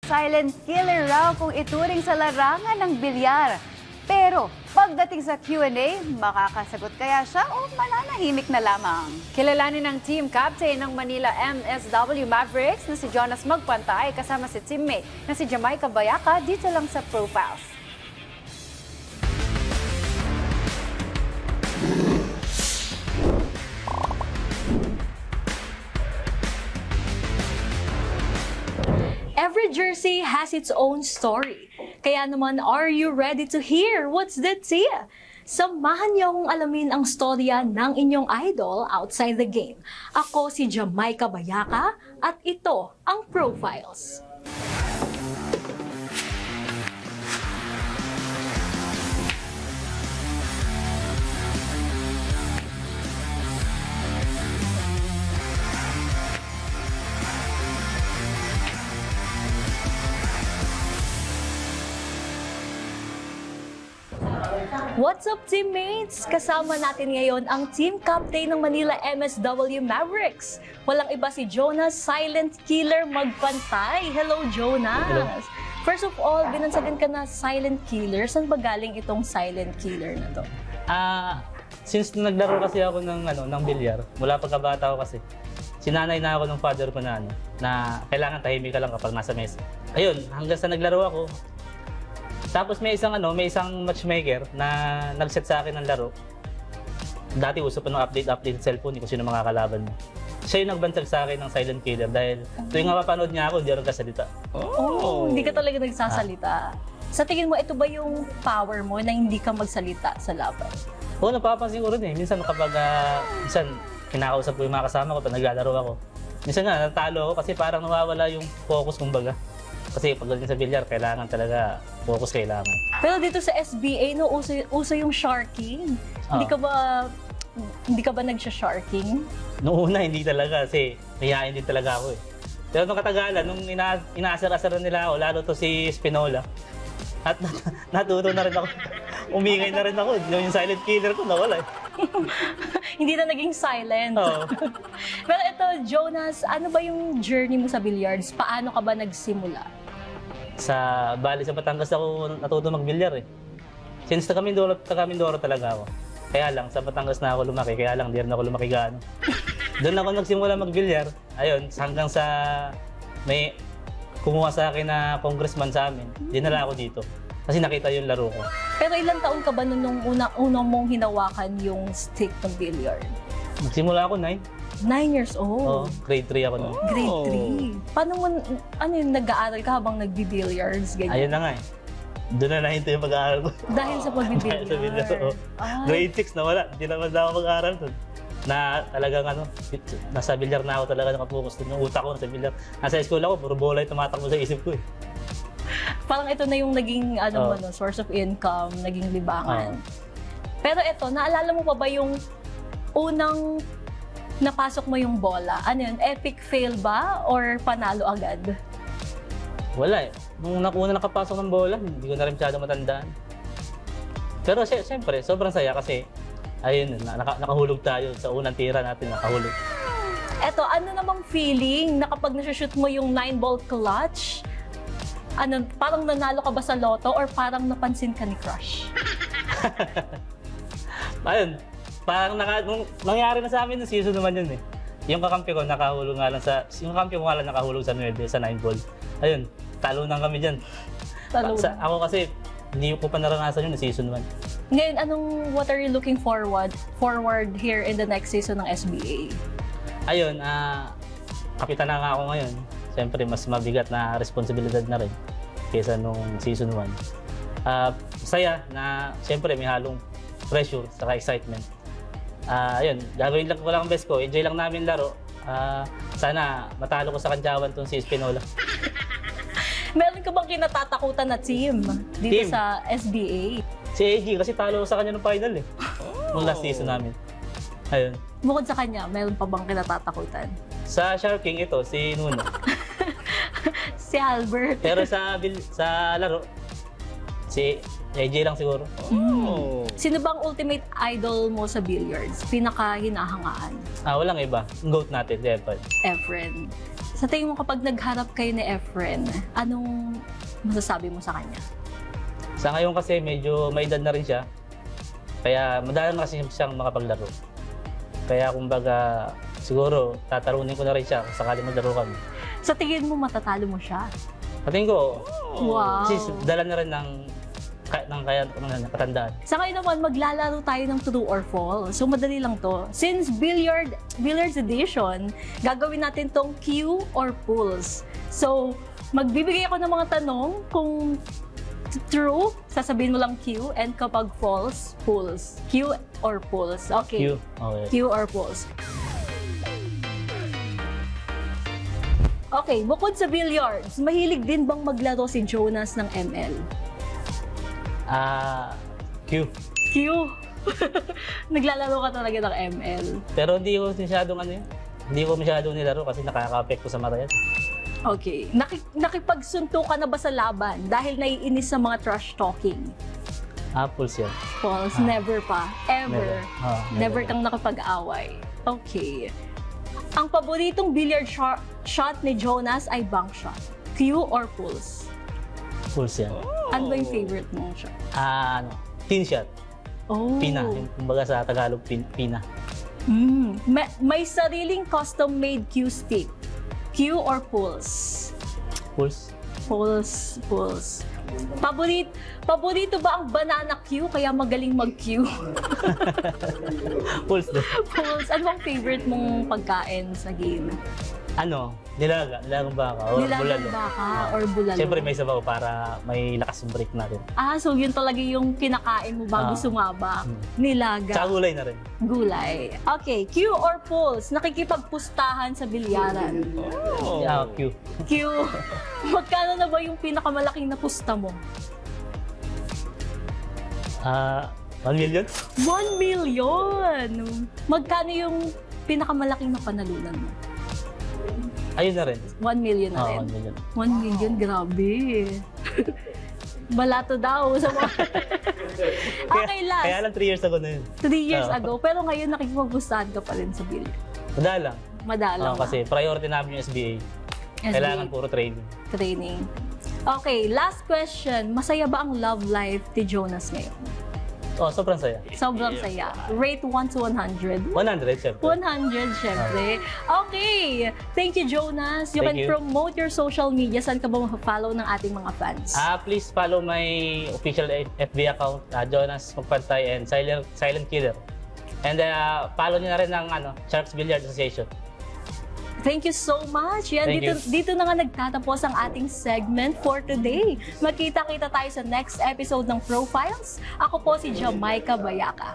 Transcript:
Silent killer raw kung ituring sa larangan ng bilyar. Pero pagdating sa Q&A, makakasagot kaya siya o mananahimik na lamang? Kilalanin ng team captain ng Manila MSW Mavericks na si Jonas Magpantay kasama si teammate na si Jamaica Bayaka dito lang sa Profiles. Every jersey has its own story. Kaya naman, are you ready to hear what's that, Tia? Samahan niyo akong alamin ang storya ng inyong idol outside the game. Ako si Jamaica Bayaka at ito ang Profiles. What's up, teammates? Kasama natin ngayon ang team captain ng Manila MSW Mavericks. Walang iba si Jonas Silent Killer Magpantay. Hello, Jonas! Hello. First of all, binansagan ka na Silent Killer. Saan ba galing itong Silent Killer na to? Since naglaro kasi ako ng bilyar, mula pagkabata ko kasi, sinanay na ako ng father ko na kailangan tahimik ka lang kapag nasa mesa. Ayun, hanggang sa naglaro ako. Tapos may isang matchmaker na nag-set sa akin ng laro. Dati uso pa ng update sa cellphone kung sino makakalaban mo. Siya yung nagbansag sa akin ng Silent Killer dahil tuwing mapapanood niya ako, hindi ako nagkasalita. Oh, hindi ka talaga nagsasalita. Sa tingin mo, ito ba yung power mo na hindi ka magsalita sa laban? Oo, napapansin ko rin eh. Minsan kapag minsan kinakausap ko yung mga kasama ko pag naglalaro ako. Minsan nga, natalo ako kasi parang nawawala yung focus kumbaga. Kasi pagdating sa bilyar, kailangan talaga focus kailangan. Pero dito sa SBA, no, uso yung sharking. Hindi ka ba nagsha-sharking? Noong una, hindi talaga kasi mahihain din talaga ako eh. Pero nung katagalan, nung inaasar-asaran nila ako, lalo to si Spinola, at natuto na rin ako. Umingay na rin ako. Yung silent killer ko, nawala eh. Hindi na naging silent. Oo. Pero ito, Jonas, ano ba yung journey mo sa billiards? Paano ka ba nagsimula? Sa Batangas ako natuto magbilyar eh. Since taga Mindoro talaga ako. Kaya lang, sa Batangas na ako lumaki, kaya lang di rin ako lumaki gaano. Doon ako nagsimula magbilyar. Ayun, hanggang sa may kumuha sa akin na congressman sa amin, dinala ako dito. Kasi nakita yung laro ko. Pero ilang taon ka ba nung unang mong hinawakan yung stick ng billiard? Nagsimula ako 9. 9 years old. Grade 3 ako noon. Grade 3. Paano mo, nag-aaral ka habang nagbi-billiards? Ganyan? Ayun na nga eh. Doon na nahinto yung pag-aaral ko. Dahil sa pagbi-billiard? Dahil sa billiard, oo. Grade 6 nawala. Hindi naman na ako mag-aaral doon. Na talagang nasa bilyar na ako talaga nakapokus doon. Yung utak ko nasa bilyar. Nasa school ako, puro bola yung tumatakbo sa isip ko eh. Parang ito na yung naging source of income, naging libangan. Pero ito, naalala mo pa ba yung unang napasok mo yung bola? Ano yun? Epic fail ba? Or panalo agad? Wala eh. Nung una nakapasok ng bola, hindi ko na rin masyadong matandaan. Pero siyempre, sobrang saya kasi ayun, nakahulog tayo sa unang tira natin, nakahulog. Eto, ano namang feeling na kapag nasushoot mo yung 9-ball clutch, parang nanalo ka ba sa loto or parang napansin ka ni crush? Ayun, parang nung nangyari na sa amin ng season naman yun eh. Yung kakampi ko nakahulog nga lang nakahulog sa 9, sa 9 ball. Ayun, talo na kami dyan. Ako kasi, hindi ko pa naranasan yun na season 1. Ngayon, what are you looking forward here in the next season ng SBA? Ayun, kapitan na nga ako ngayon. Siyempre, mas mabigat na responsibilidad na rin kaysa nung season 1. Saya na siyempre may halong pressure saka excitement. Ayun, gagawin lang ko lang ang best ko. Enjoy lang namin laro. Sana matalo ko sa kantyawan tong si Spinola. Meron ka bang kinatatakutan na team dito sa SBA? Si AG kasi talo ko sa kanya ng final eh. Nung last season namin. Ayun. Bukod sa kanya, meron pa bang kinatatakutan? Sa Sharking ito, si Nuno. Si Albert. Pero sa laro, si AJ lang siguro. Sino bang ultimate idol mo sa billiards? Pinaka-hinahangaan? Walang iba. Goat natin, si Efren. Efren. Sa tingin mo kapag nagharap kayo ni Efren, anong masasabi mo sa kanya? Sa ngayon kasi medyo may edad na rin siya. Kaya madalang na kasi siyang makapaglaro. Kaya kumbaga siguro tatarunin ko na rin siya kung sakali maglaro kami. Sa tingin mo matatalo mo siya? Sa tingin ko, Wow! kasi dala na rin ng katandaan. Sa ngayon naman, maglalaro tayo ng true or false. So, madali lang to. Since billiards edition, gagawin natin tong Q or pulse. So, magbibigay ako ng mga tanong. Kung true, sasabihin mo lang Q. And kapag false, pulse. Q or pulse. Okay. Q. Okay. Q or pulse. Okay, bukod sa billiards, mahilig din bang maglaro si Jonas ng ML? Q. Q. Naglalaro ka talaga ng ML. Pero hindi ko masyadong hindi ko masyadong nilaro kasi nakaka-apekto sa mata yan. Okay. Nakipagsunto ka na ba sa laban dahil naiinis sa mga trash talking? Pulse yan. False, never pa. Ever. Never. Never kang nakipag-away. Okay. Ang paboritong billiard shot ni Jonas ay bank shot. Q or pulse? Pulse yan. Ano ba yung favorite mong shot? Pin shot. Oh. Pina. Yung kumbaga sa Tagalog, pina. May sariling custom-made Q stick. Q or pulse? Pulse. Pulse. Paborito ba ang banana Q kaya magaling mag-Q? Pulse din. Pulse. Ano bang favorite mong pagkain sa game? Nilagang baka or Nilagang bulalo. baka or bulalo. Siyempre may sabaw para may lakas yung break natin. So yun talaga yung kinakain mo bago sumabak. Nilaga. Tsaka gulay na rin. Gulay. Okay, Q or pulse? Nakikipagpustahan sa bilyaran. Q. Q. Magkano na ba yung pinakamalaking na pusta mo? 1 million? 1 million! Magkano yung pinakamalaking na panalunan mo? Ayun na rin. 1 million na 1 rin. million. 1 million, grabe. Balato daw sa mga... Okay, last. Kaya lang 3 years ago na yun. 3 years ago, pero ngayon nakikipagpustahan ka pa rin sa billiard. Madalang. Madalang na. Kasi priority namin yung SBA. Kailangan puro training. Training. Okay, last question. Masaya ba ang love life ni Jonas ngayon? Sobrang saya. Sobrang saya. Rate 1 to 100. 100, syempre. 100, syempre. Okay. Thank you, Jonas. You Thank can you. promote your social media. Saan ka ba ma-follow ng ating mga fans? Please follow my official FB account, Jonas Magpantay and Silent Killer. And follow niyo na rin ng Sharks Billiard Association. Thank you so much. Yan, Thank dito na nga nagtatapos ang ating segment for today. Magkita-kita tayo sa next episode ng Profiles. Ako po si Jamaica Bayaka.